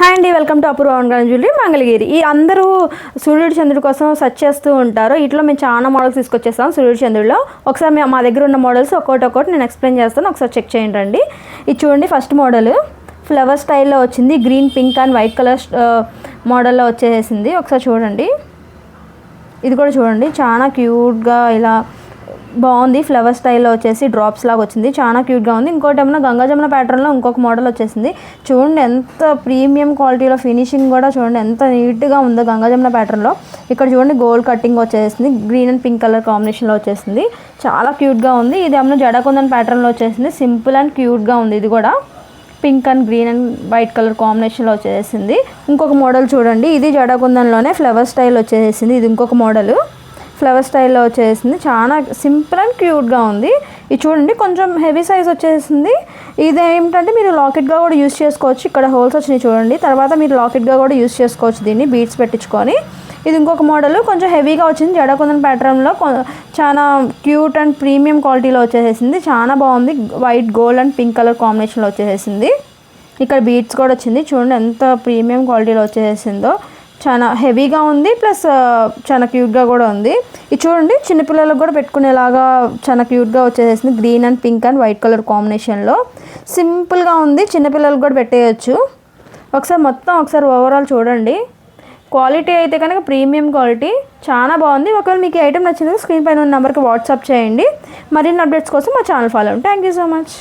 Hi అండి, welcome to Apoorva jewellery Mangalagiri. ఈ అందరూ సూర్యుడి చంద్రుడి కోసం సెర్చ్ చేస్తూ ఉంటారు. ఇట్లా మేము చాలా మోడల్స్ తీసుకొచ్చేస్తాం సూర్యుడి చంద్రుడిలో. ఒకసారి మా దగ్గర ఉన్న మోడల్స్ ఒక్కొక్కటి నేను ఎక్స్ప్లెయిన్ చేస్తాను, ఒకసారి చెక్ చేయండి రండి. ఇది చూడండి, ఫస్ట్ మోడల్ ఫ్లవర్ స్టైల్లో వచ్చింది. Green, pink and white colour మోడల్లో వచ్చేసింది. ఒకసారి చూడండి, ఇది కూడా చూడండి, చాలా క్యూట్గా ఇలా బాగుంది. ఫ్లవర్ స్టైల్లో వచ్చేసి డ్రాప్స్ లాగా వచ్చింది, చాలా క్యూట్గా ఉంది. ఇంకోటి ఏమన్నా గంగా జమున ప్యాటర్న్లో ఇంకొక మోడల్ వచ్చేసింది. చూడండి ఎంత ప్రీమియం క్వాలిటీలో, ఫినిషింగ్ కూడా చూడండి ఎంత నీట్గా ఉందో గంగా జమున ప్యాటర్న్లో. ఇక్కడ చూడండి గోల్డ్ కటింగ్ వచ్చేసింది, గ్రీన్ అండ్ పింక్ కలర్ కాంబినేషన్లో వచ్చేసింది, చాలా క్యూట్గా ఉంది. ఇది ఏమన్నా జడకుందని ప్యాటర్న్లో వచ్చేసింది, సింపుల్ అండ్ క్యూట్గా ఉంది. ఇది కూడా pink and green and white colour కాంబినేషన్లో వచ్చేసింది. ఇంకొక మోడల్ చూడండి, ఇది జడకుందంలోనే ఫ్లవర్ స్టైల్ వచ్చేసింది. ఇది ఇంకొక మోడల్ ఫ్లవర్ స్టైల్లో వచ్చేసింది, చాలా సింపుల్ అండ్ క్యూట్గా ఉంది. ఇది చూడండి కొంచెం హెవీ సైజ్ వచ్చేసింది. ఇది ఏమిటంటే మీరు లాకెట్గా కూడా యూస్ చేసుకోవచ్చు. ఇక్కడ హోల్స్ వచ్చినాయి చూడండి, తర్వాత మీరు లాకెట్గా కూడా యూస్ చేసుకోవచ్చు దీన్ని బీడ్స్ పెట్టించుకొని. ఇది ఇంకొక మోడల్ కొంచెం హెవీగా వచ్చింది, జడకుందన్ ప్యాటర్న్లో చాలా క్యూట్ అండ్ ప్రీమియం క్వాలిటీలో వచ్చేసింది, చాలా బాగుంది. White, gold and pink colour కాంబినేషన్లో వచ్చేసింది. ఇక్కడ బీడ్స్ కూడా వచ్చింది, చూడండి ఎంత ప్రీమియం క్వాలిటీలో వచ్చేసిందో. చాలా హెవీగా ఉంది, ప్లస్ చాలా క్యూట్గా కూడా ఉంది. ఇది చూడండి చిన్నపిల్లలకు కూడా పెట్టుకునేలాగా చాలా క్యూట్గా వచ్చేసింది. Green and pink and white colour కాంబినేషన్లో సింపుల్గా ఉంది, చిన్నపిల్లలకు కూడా పెట్టేయచ్చు. ఒకసారి ఓవరాల్ చూడండి. క్వాలిటీ అయితే కనుక ప్రీమియం క్వాలిటీ చాలా బాగుంది. ఒకవేళ మీకు ఈ ఐటమ్ నచ్చింది స్క్రీన్ పైన ఉన్న నెంబర్కి వాట్సాప్ చేయండి. మరిన్ని అప్డేట్స్ కోసం మా ఛానల్ ఫాలో అవ్వండి. Thank you so much.